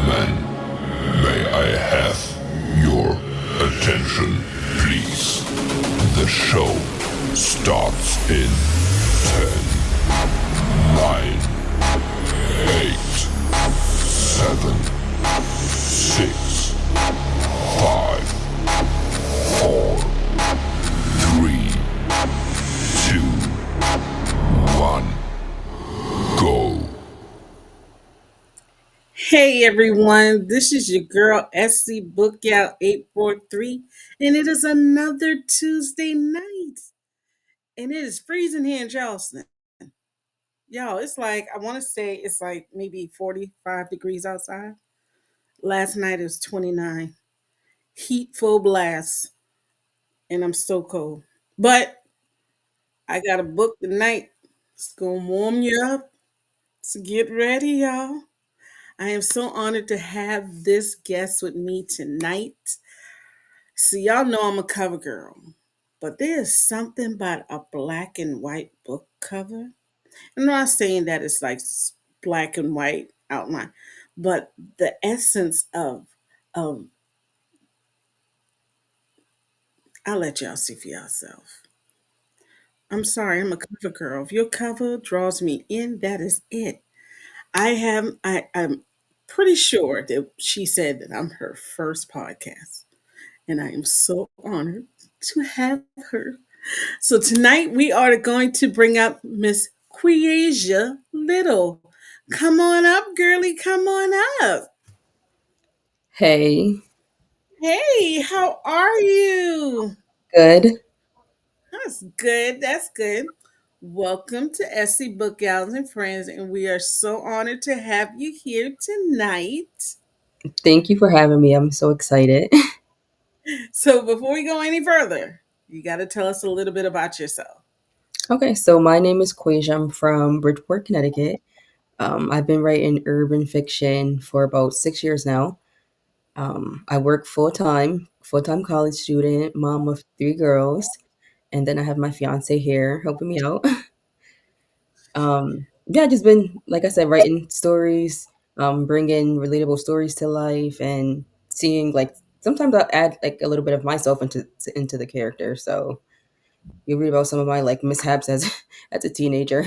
gentlemen, may I have your attention, please? The show starts in 10, 9, 8, 7, 6, 5, 4, 3, 2, 1, go. Hey everyone, this is your girl SC BookGal 843, and it is another Tuesday night. And it is freezing here in Charleston. Y'all, it's like, I want to say it's like maybe 45 degrees outside. Last night it was 29. Heat full blast, and I'm so cold. But I got a book tonight. It's going to warm you up. So get ready, y'all. I am so honored to have this guest with me tonight. So y'all know I'm a cover girl, but there's something about a black and white book cover. I'm not saying that it's like black and white outline, but the essence of I'll let y'all see for yourself. I'm sorry, I'm a cover girl. If your cover draws me in, that is it. I'm pretty sure that she said that I'm her first podcast, and I am so honored to have her. So tonight we are going to bring up Miss Queasia Little. Come on up, girly. Come on up. Hey, Hey, how are you? good. That's good. That's good. Welcome to SC Book Gals and Friends, and we are so honored to have you here tonight. Thank you for having me. I'm so excited. So before we go any further, you got to tell us a little bit about yourself. Okay, so my name is Quasia. I'm from Bridgeport, Connecticut. I've been writing urban fiction for about 6 years now. I work full time college student, mom of three girls, and then I have my fiance here helping me out. Yeah, just been like I said, writing stories, bringing relatable stories to life, and seeing like sometimes I'll add like a little bit of myself into the character. So you read about some of my like mishaps as as a teenager.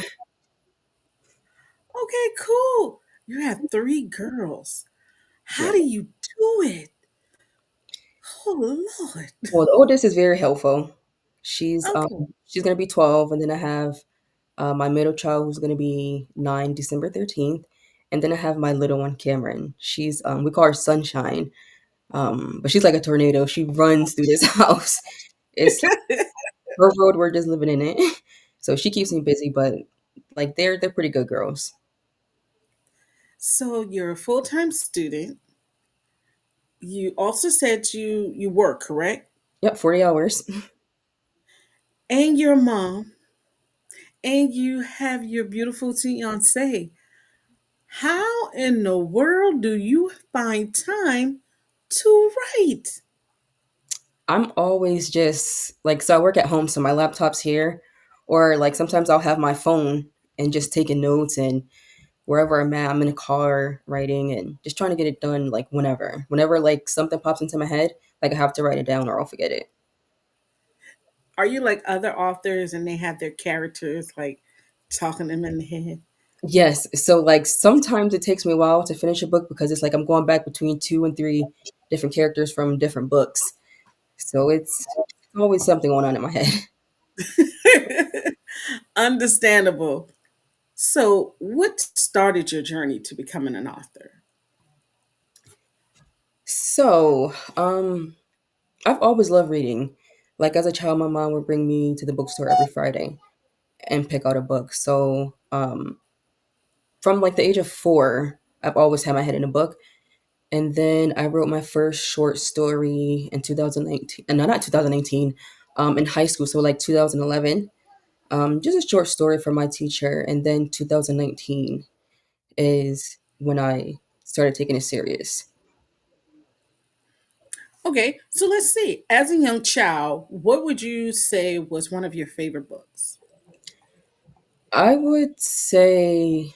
Okay, cool. You have three girls. How Yeah. do you do it? Oh Lord. Well, the oldest is very helpful. Okay. She's gonna be 12, and then I have my middle child who's gonna be 9, December 13th, and then I have my little one Cameron. She's we call her Sunshine, but she's like a tornado. She runs through this house. It's her world. We're just living in it. So she keeps me busy, but like they're pretty good girls. So you're a full-time student. You also said you work, correct? Yep, 40 hours. And you're a mom, and you have your beautiful fiance. How in the world do you find time to write? I'm always just like, so I work at home, so my laptop's here, or like sometimes I'll have my phone and just taking notes, and wherever I'm at, I'm in a car writing and just trying to get it done like whenever like something pops into my head, like I have to write it down or I'll forget it. Are you like other authors and they have their characters like talking them in the head? Yes, so like sometimes it takes me a while to finish a book because it's like I'm going back between two and three different characters from different books. So it's always something going on in my head. Understandable. So, what started your journey to becoming an author? So, I've always loved reading. Like as a child, my mom would bring me to the bookstore every Friday and pick out a book. So, from like the age of 4, I've always had my head in a book. And then I wrote my first short story in 2019. No, not 2019. In high school, so like 2011. Just a short story for my teacher. And then 2019 is when I started taking it serious. Okay, so let's see. As a young child, what would you say was one of your favorite books? I would say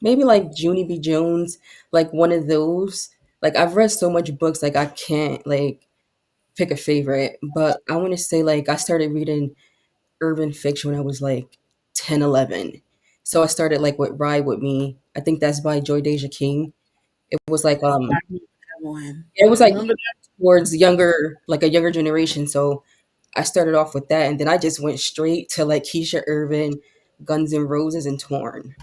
maybe like Junie B. Jones, like one of those. Like I've read so much books, like I can't like pick a favorite. But I want to say like I started reading urban fiction when I was like 10, 11. So I started like with Ride With Me. I think that's by Joy Deja King. It was like I remember that one. it was like Remember that? towards younger, like a younger generation. So I started off with that, and then I just went straight to like Keisha Irvin, Guns N' Roses, and Torn.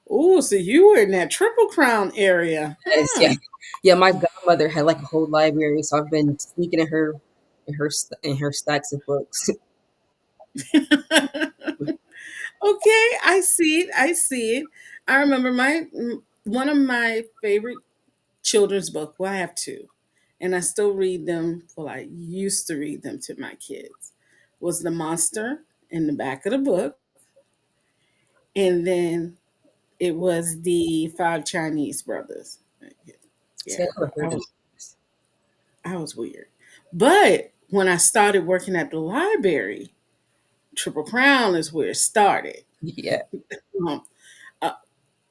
Oh, so you were in that Triple Crown area, Yes, yeah, huh? yeah. My godmother had like a whole library, so I've been sneaking in her stacks of books. Okay, I see it. I see it. I remember one of my favorite children's book. Well, I have two, and I still read them. Well, I used to read them to my kids. Was the monster in the back of the book, and then it was the five Chinese brothers. See, I Yeah, never I heard of was this. I was weird, but when I started working at the library, Triple Crown is where it started. Yeah, Um, uh,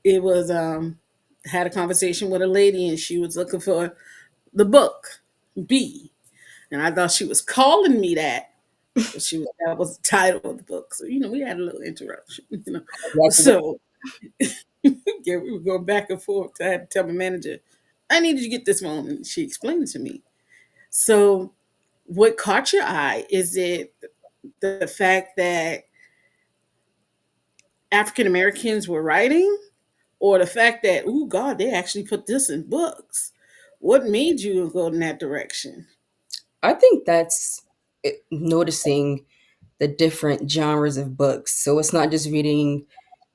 it was had a conversation with a lady, and she was looking for the book B, and I thought she was calling me that, but that was the title of the book. So we had a little interruption. exactly. So yeah, we were going back and forth. I had to tell my manager, I needed to get this one, and she explained it to me. So, what caught your eye? Is it the fact that African Americans were writing, or the fact that, oh God, they actually put this in books? What made you go in that direction? I think that's noticing the different genres of books. So it's not just reading,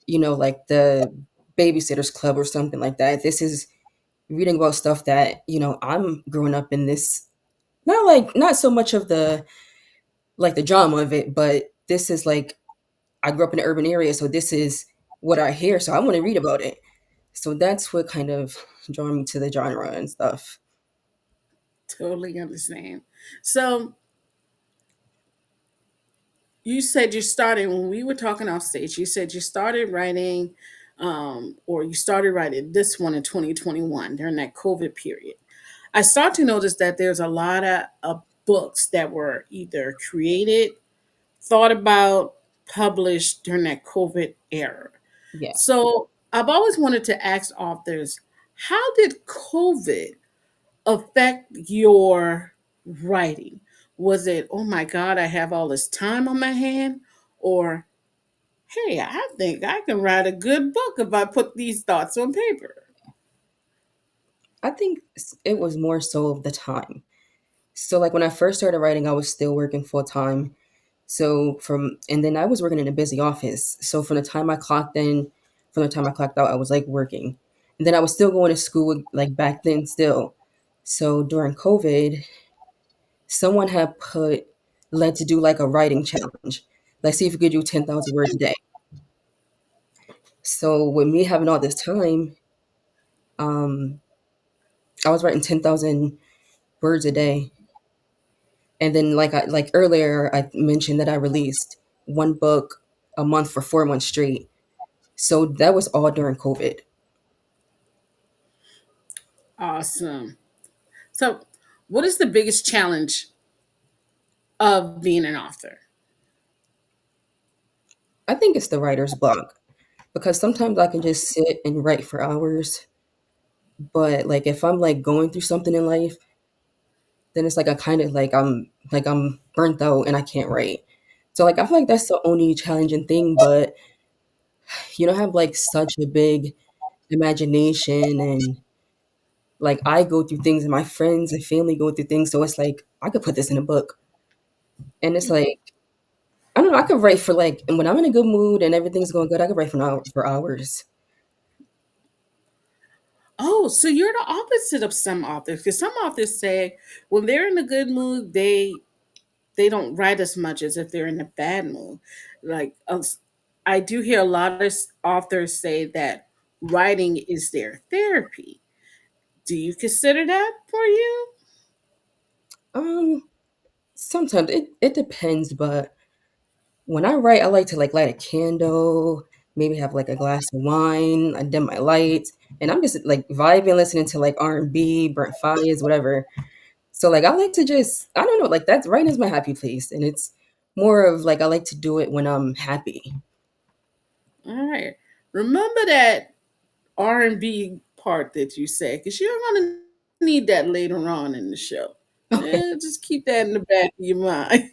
like the Babysitter's Club or something like that. This is reading about stuff that, I'm growing up in this, not so much of the, like the drama of it, but this is like, I grew up in an urban area. So this is what I hear. So I want to read about it. So that's what kind of drew me to the genre and stuff. Totally understand. So, you said you started when we were talking off stage. You said you started writing, or you started writing this one in 2021 during that COVID period. I start to notice that there's a lot of books that were either created, thought about, published during that COVID era. Yeah. So I've always wanted to ask authors, how did COVID affect your writing? Was it, oh my God, I have all this time on my hand? Or, hey, I think I can write a good book if I put these thoughts on paper? I think it was more so of the time. So like when I first started writing, I was still working full time. And then I was working in a busy office. So from the time I clocked out, I was like working. And then I was still going to school like back then still. So during COVID, someone had led to do like a writing challenge. Let's see if we could do 10,000 words a day. So with me having all this time, um, I was writing 10,000 words a day. And then like earlier I mentioned that I released one book a month for 4 months straight. So that was all during COVID. Awesome. So, what is the biggest challenge of being an author? I think it's the writer's block because sometimes I can just sit and write for hours. But like if I'm like going through something in life, then it's like I kind of like I'm burnt out and I can't write. So like I feel like that's the only challenging thing, but you don't have like such a big imagination, and like I go through things and my friends and family go through things, so it's like I could put this in a book. And it's like I don't know, I could write for like, and when I'm in a good mood and everything's going good, I could write for hours. Oh, so you're the opposite of some authors. Because some authors say when they're in a good mood, they don't write as much as if they're in a bad mood. Like I do hear a lot of authors say that writing is their therapy. Do you consider that for you? Um, Sometimes it depends, but when I write, I like to like light a candle, maybe have like a glass of wine, I dim my lights, and I'm just like vibing, listening to like R&B, Brent Fayez, whatever. So like I like to just I don't know, like that's writing is my happy place, and it's more of like I like to do it when I'm happy. All right. Remember that R&B part that you said, because you're gonna need that later on in the show. Okay. Just keep that in the back of your mind.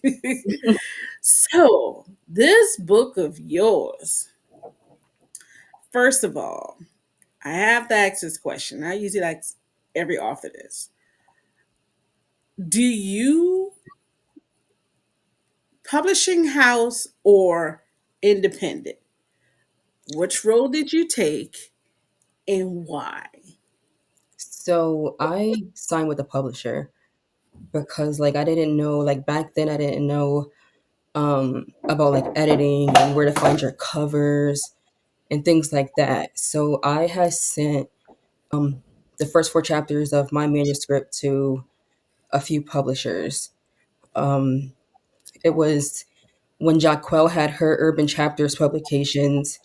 So, this book of yours, first of all, I have to ask this question. I usually like every author this. Do you publishing house or independent? Which role did you take and why? So I signed with a publisher because like I didn't know like back then I didn't know about like editing and where to find your covers and things like that. So I had sent the first four chapters of my manuscript to a few publishers. Um, it was when Jacquel had her Urban Chapters publications,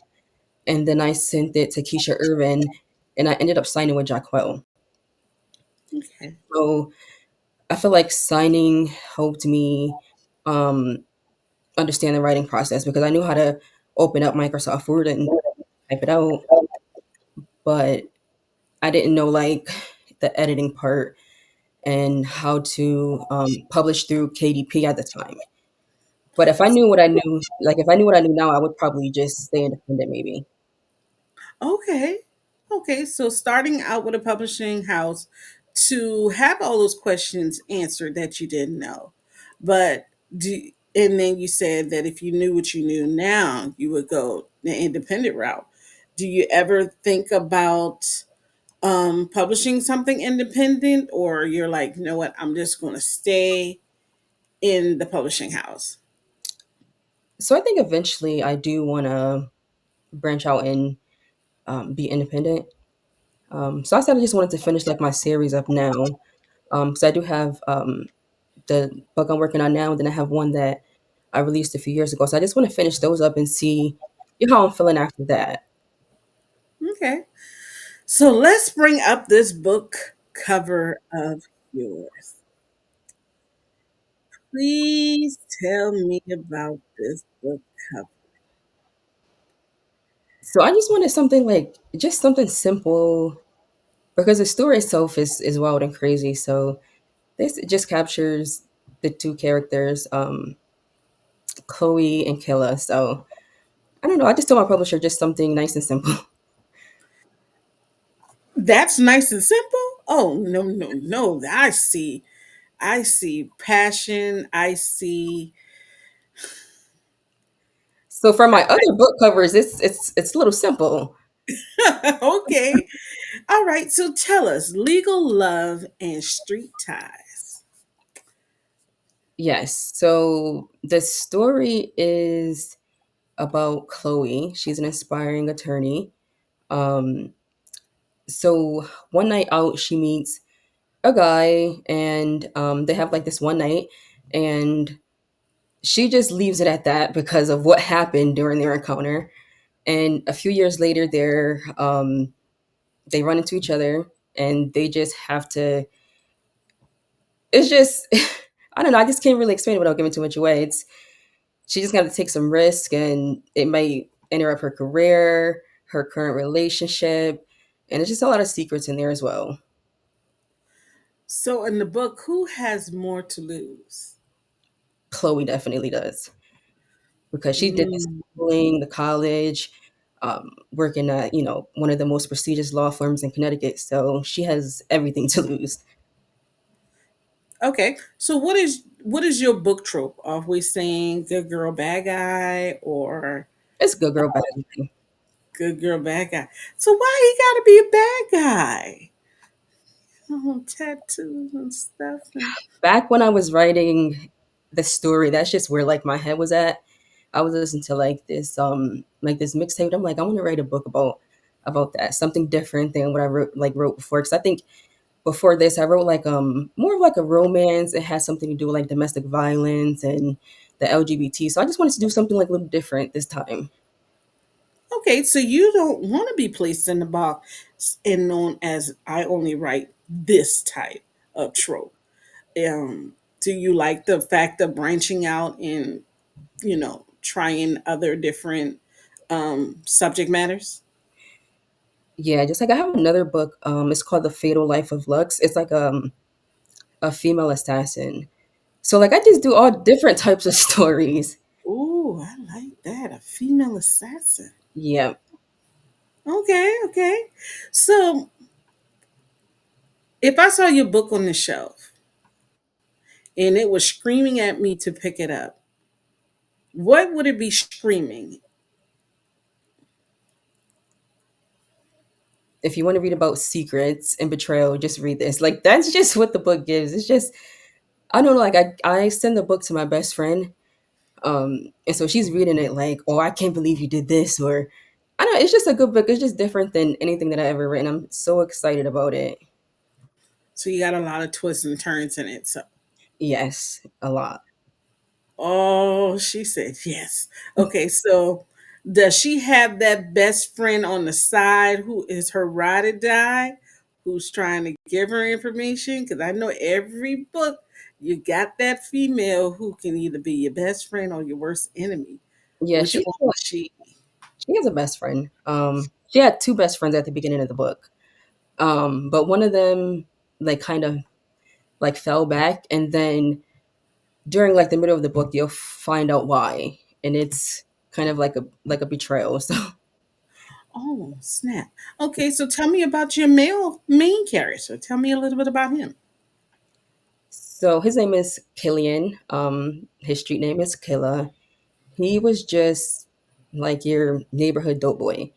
and then I sent it to Keisha Irvin, and I ended up signing with Jacquel. Okay. So I feel like signing helped me um, understand the writing process because I knew how to open up Microsoft Word and type it out, but I didn't know like the editing part and how to publish through KDP at the time. But if I knew what I knew, like if I knew what I knew now, I would probably just stay independent maybe. Okay. Okay. So starting out with a publishing house to have all those questions answered that you didn't know. But and then you said that if you knew what you knew now, you would go the independent route. Do you ever think about publishing something independent, or you're like, you know what, I'm just going to stay in the publishing house? So I think eventually I do want to branch out and be independent. So I said I just wanted to finish like my series up now. Because I do have the book I'm working on now, and then I have one that I released a few years ago. So I just want to finish those up and see how I'm feeling after that. Okay. So let's bring up this book cover of yours. Please tell me about this book cover. So I just wanted something like just something simple because the story itself is wild and crazy. So this just captures the two characters, Chloe and Killa. So I don't know. I just told my publisher just something nice and simple. That's nice and simple. Oh, no, no, no. I see passion. I see. So for my other book covers, it's a little simple. Okay. All right. So tell us legal love and street ties. Yes. So the story is about Chloe. She's an aspiring attorney. Um, so one night out, she meets a guy, and they have like this one night, and she just leaves it at that because of what happened during their encounter. And a few years later, they run into each other, and they just have to. It's just I don't know. I just can't really explain it without giving too much away. It's she just got to take some risk, and it might interrupt her career, her current relationship, and there's just a lot of secrets in there as well. So in the book, who has more to lose? Chloe definitely does because she did the Mm, schooling, the college, working at one of the most prestigious law firms in Connecticut. So she has everything to lose. okay. So what is your book trope? Are we saying good girl, bad guy, or It's good girl, bad guy. good girl, bad guy? So why he got to be a bad guy? Oh, tattoos and stuff. And Back when I was writing the story, that's just where like my head was at. I was listening to like this mixtape. I'm like, I want to write a book about that, something different than what I wrote before. Because I think before this, I wrote like more of like a romance. It has something to do with like domestic violence and the LGBT. So I just wanted to do something like a little different this time. Okay, so you don't want to be placed in the box and known as I only write this type of trope. Do you like the fact of branching out and trying other different subject matters? Yeah, just like I have another book. It's called The Fatal Life of Lux. It's like a female assassin. So like I just do all different types of stories. Ooh, I like that. A female assassin. Yeah. Okay, okay. So if I saw your book on the shelf and it was screaming at me to pick it up, what would it be screaming? If you want to read about secrets and betrayal, just read this. Like that's just what the book gives. It's just I don't know, like I send the book to my best friend. And so she's reading it like, oh, I can't believe you did this, or I don't know, it's just a good book. It's just different than anything that I ever written. I'm so excited about it. So you got a lot of twists and turns in it. So, Yes, a lot. oh, she said yes. Okay, so does she have that best friend on the side who is her ride or die, who's trying to give her information? Because I know every book you got that female who can either be your best friend or your worst enemy. Yeah, Which one is she? she has a best friend. She had two best friends at the beginning of the book. But one of them like kind of like fell back, and then during like the middle of the book you'll find out why. And it's kind of like a betrayal. So Oh, snap. Okay, so tell me about your male main character. Tell me a little bit about him. so his name is Killian. His street name is Killa. He was just like your neighborhood dope boy.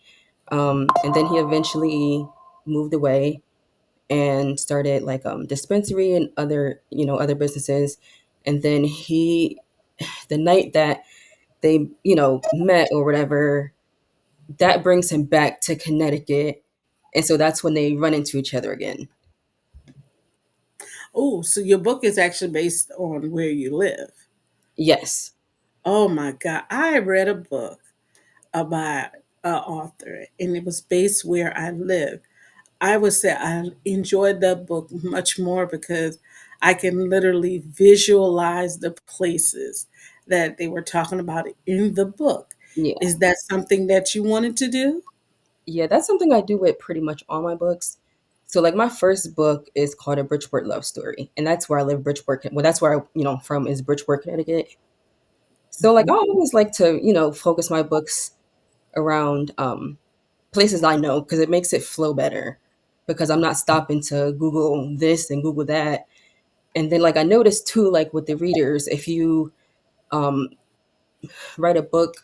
And then he eventually moved away and started like dispensary and other other businesses. And then he the night that they met or whatever, that brings him back to Connecticut, and so that's when they run into each other again. Oh, so your book is actually based on where you live. Yes. Oh my God. I read a book about an author and it was based where I live. I would say I enjoyed that book much more because I can literally visualize the places that they were talking about in the book. Yeah. Is that something that you wanted to do? Yeah, that's something I do with pretty much all my books. So like my first book is called A Bridgeport Love Story, and that's where I live, Bridgeport. Well, that's where I from is Bridgeport, Connecticut. So like I always like to focus my books around places I know because it makes it flow better. Because I'm not stopping to Google this and Google that. And then like I noticed too, like with the readers, if you um, write a book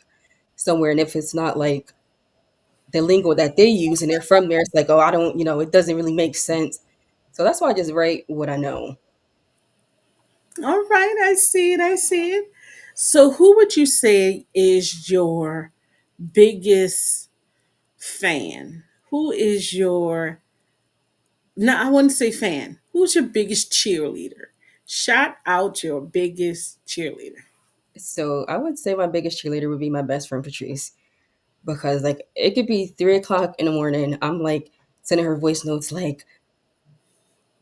somewhere and if it's not like the lingo that they use and they're from there, it's like, oh, I don't, it doesn't really make sense. So that's why I just write what I know. All right, I see it. I see it. So, who would you say is your biggest fan? Who is your, no, I wouldn't say fan. Who's your biggest cheerleader? Shout out your biggest cheerleader. So I would say my biggest cheerleader would be my best friend Patrice, because like it could be 3 o'clock in the morning. I'm like sending her voice notes like,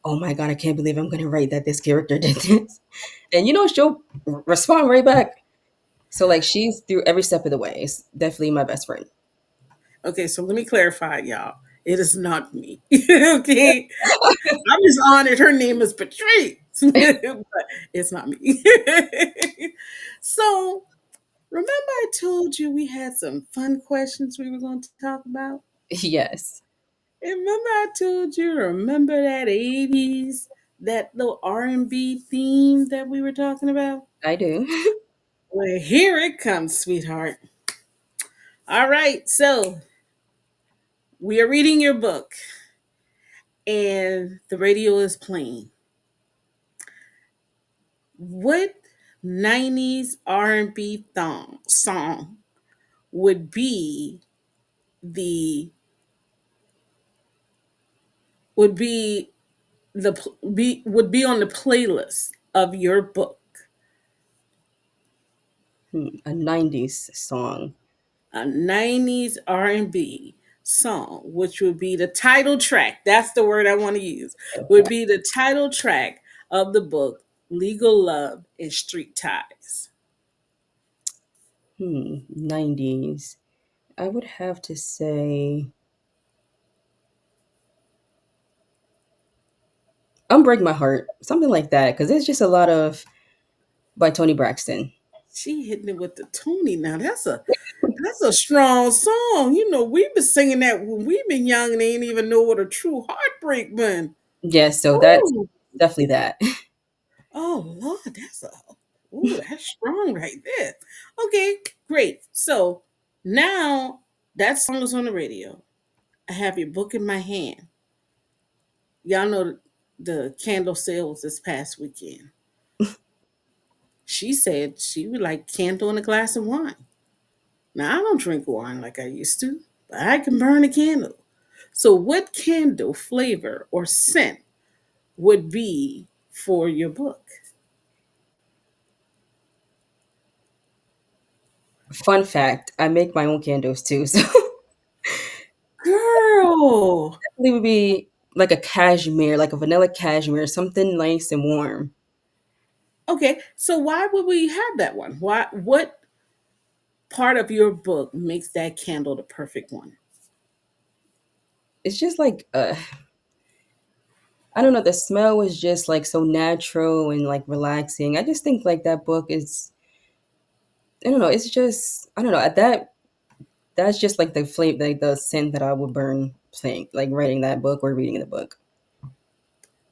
oh my god, I can't believe I'm gonna write that this character did this. And she'll respond right back. So like she's through every step of the way. It's definitely my best friend. Okay, so let me clarify, y'all. It is not me. Okay, I'm just honored. Her name is Patrice, but it's not me. So, remember, I told you we had some fun questions we were going to talk about? Yes, And remember, I told you, remember that 80s, that little R&B theme that we were talking about? I do. Well, here it comes, sweetheart. All right, so we are reading your book, and the radio is playing. What 90s R&B song would be the would be would be on the playlist of your book? A 90s song. a 90s R&B song, which would be the title track. That's the word I want to use. Would be the title track of the book Legal Love and Street Ties. 90s. I would have to say Unbreak My Heart, something like that, because it's just a lot of by Tony Braxton. She hitting it with the Tony. Now that's a strong song. You know, we've been singing that when we've been young and ain't even know what a true heartbreak been. Yes, so that's Oh, definitely that. oh Lord, that's strong right there. Okay, great. So now that song is on the radio. I have your book in my hand. Y'all know the candle sales this past weekend. She said she would like candle and a glass of wine. Now I don't drink wine like I used to, but I can burn a candle. So what candle flavor or scent would be for your book? Fun fact, I make my own candles too, so Girl. it would be like a cashmere, like a vanilla cashmere, something nice and warm. Okay, so why would we have that one? Why what part of your book makes that candle the perfect one? It's just like I don't know, the smell was just like so natural and like relaxing. I just think like that book is I don't know, it's just I don't know, that's just like the flame like the scent that I would burn playing like writing that book or reading the book.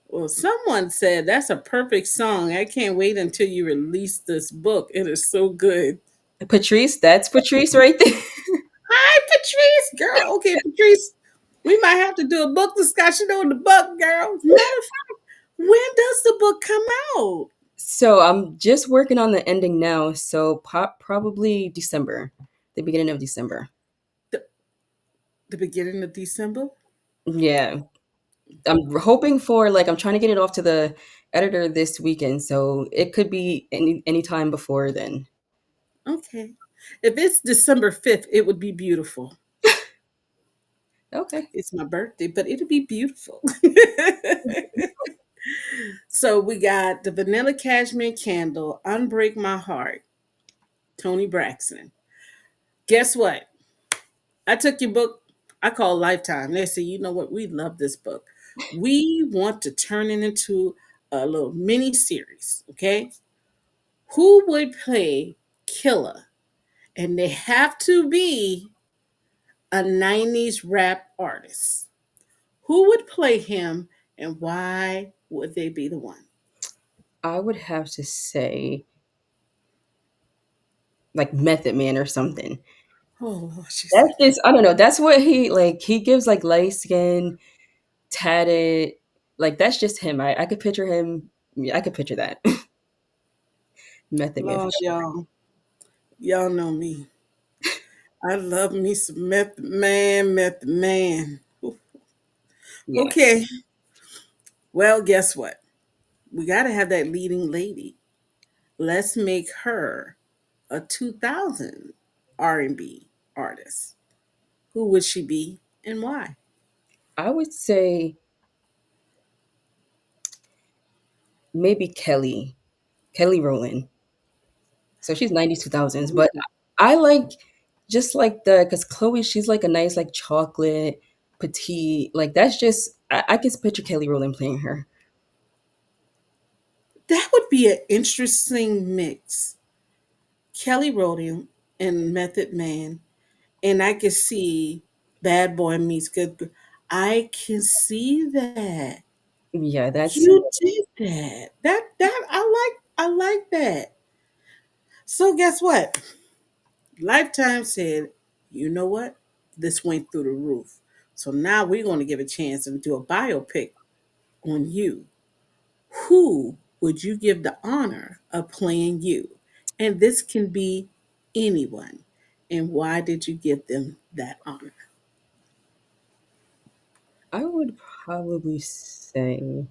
Well, someone said that's a perfect song. I can't wait until you release this book. It is so good. Patrice, that's Patrice right there. Hi, Patrice, girl. Okay, Patrice, we might have to do a book discussion on the book, girl. Matter of fact, when does the book come out? So I'm just working on the ending now, so probably December, the beginning of December. The, the beginning of December? Yeah, I'm hoping for like I'm trying to get it off to the editor this weekend, so it could be any time before then. Okay. If it's December 5th, it would be beautiful. Okay, It's my birthday, but it'll be beautiful. So we got the vanilla cashmere candle, Unbreak My Heart, Tony Braxton. Guess what? I took your book, I call Lifetime. They say, you know what? We love this book. We want to turn it into a little mini series, okay? Who would play Killer? And they have to be a 90s rap artist. Who would play him and why would they be the one? I would have to say like Method Man or something. Oh, Lord, she That's said just I don't know. That's what he gives like light skin, tatted. Like that's just him. I could picture him. Yeah, I could picture that. Method Man. Lord, y'all know me. I love me some method man, method man. Yeah, Okay, well, guess what? We got to have that leading lady. Let's make her a 2000 R&B artist. Who would she be and why? I would say maybe Kelly Rowland. So she's 90s 2000s, but I like just like the because Chloe she's like a nice like chocolate petite like that's just I can picture Kelly Rowland playing her. That would be an interesting mix. Kelly Rowland and Method Man, and I could see Bad Boy meets Good. I can see that. Yeah, that's You did that. That I like that. So guess what? Lifetime said, you know what? This went through the roof. So now we're going to give a chance and do a biopic on you. Who would you give the honor of playing you? And this can be anyone. And why did you give them that honor? I would probably say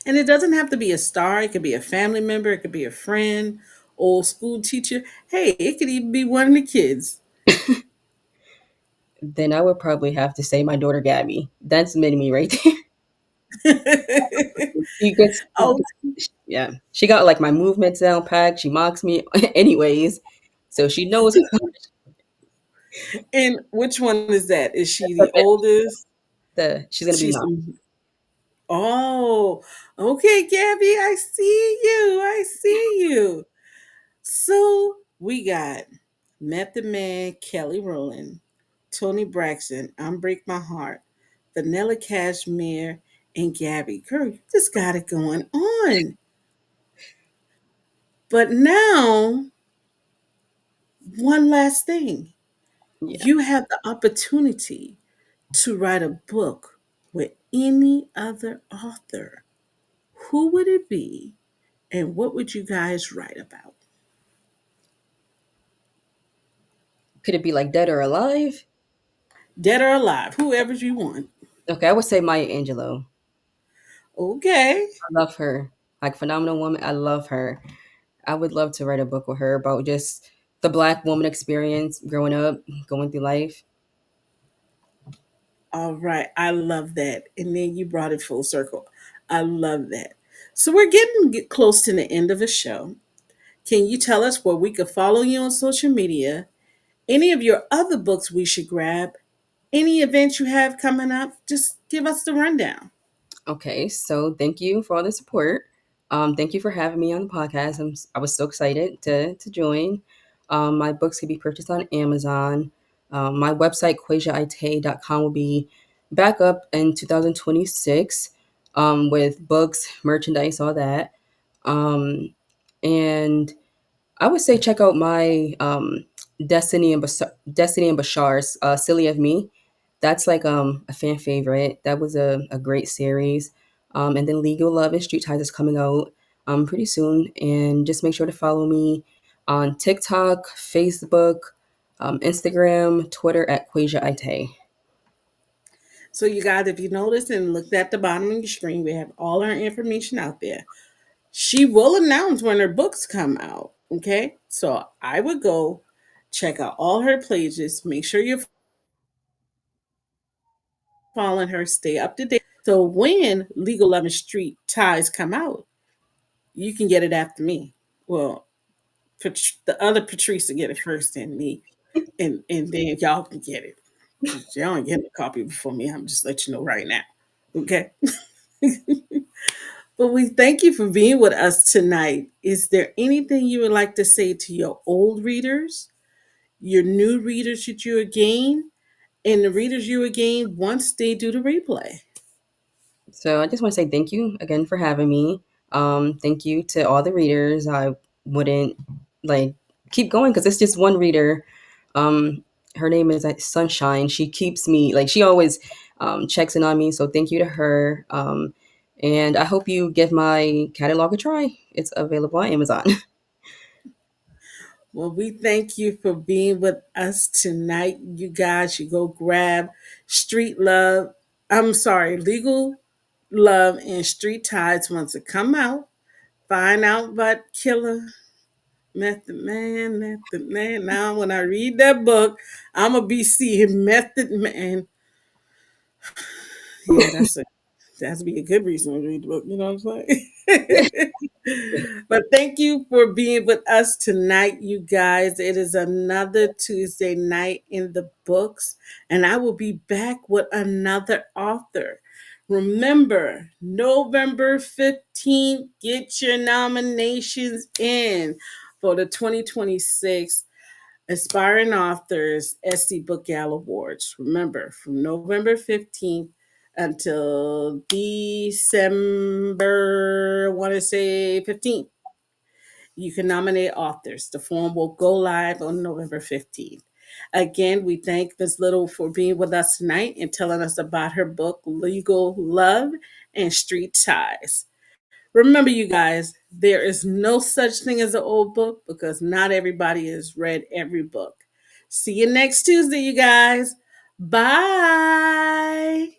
And it doesn't have to be a star, it could be a family member, it could be a friend, old school teacher. Hey, it could even be one of the kids. Then I would probably have to say my daughter Gabby. That's mini me right there. She gets, Oh, yeah, she got like my movements down packed. She mocks me anyways, so she knows and which one is that? Is she the oldest? she's gonna be She's mine. oh, okay, Gabby. I see you. I see you. So we got Method Man, Kelly Rowland, Tony Braxton, I'm Break My Heart, Vanilla Cashmere, and Gabby. Girl, you just got it going on. But now, one last thing. Yeah. You have the opportunity to write a book with any other author. Who would it be? And what would you guys write about? Could it be like dead or alive? Dead or alive, whoever you want. Okay, I would say Maya Angelou. Okay. I love her. Like phenomenal woman. I love her. I would love to write a book with her about just the black woman experience growing up, going through life. All right. I love that. And then you brought it full circle. I love that. So we're get close to the end of the show. Can you tell us where we could follow you on social media? Any of your other books we should grab? Any events you have coming up? Just give us the rundown. Okay, so thank you for all the support. Thank you for having me on the podcast. I was so excited to join. My books can be purchased on Amazon. My website, quasiaite.com, will be back up in 2026 with books, merchandise, all that. Um, and I would say check out my Destiny and Bashar's Silly of Me. That's like a fan favorite. That was a great series. And then Legal Love and Street Ties is coming out pretty soon. And just make sure to follow me on TikTok, Facebook, Instagram, Twitter at Quasia Ite. So you guys, if you notice and looked at the bottom of your screen, we have all our information out there. She will announce when her books come out. Okay. So I would go check out all her pages. Make sure you're following her, stay up to date. So when Legal Love and Street Ties come out, you can get it after me. Well, the other Patrice will get it first than me, and then y'all can get it. Y'all ain't getting a copy before me. I'm just let you know right now. Okay. But we thank you for being with us tonight. Is there anything you would like to say to your old readers, your new readers that you gain, and the readers you gain once they do the replay? So I just want to say thank you again for having me. Thank you to all the readers. I wouldn't like keep going because it's just one reader. Her name is Sunshine. She keeps me like she always checks in on me. So thank you to her. And I hope you give my catalog a try. It's available on Amazon. Well, we thank you for being with us tonight. You guys should go grab Street Love. I'm sorry, Legal Love and Street Tides once it come out. Find out about Killer Method Man, Method Man. Now, when I read that book, I'm gonna be seeing Method Man. Yeah, that's be a good reason to read the book. You know what I'm saying? But thank you for being with us tonight, you guys. It is another Tuesday night in the books, and I will be back with another author. Remember, November 15th, get your nominations in for the 2026 Aspiring Authors SC BookGal Awards. Remember, from November 15th until December, I want to say 15th, you can nominate authors. The form will go live on November 15th. Again, we thank Ms. Little for being with us tonight and telling us about her book, Legal Love and Street Ties. Remember, you guys, there is no such thing as an old book because not everybody has read every book. See you next Tuesday, you guys. Bye.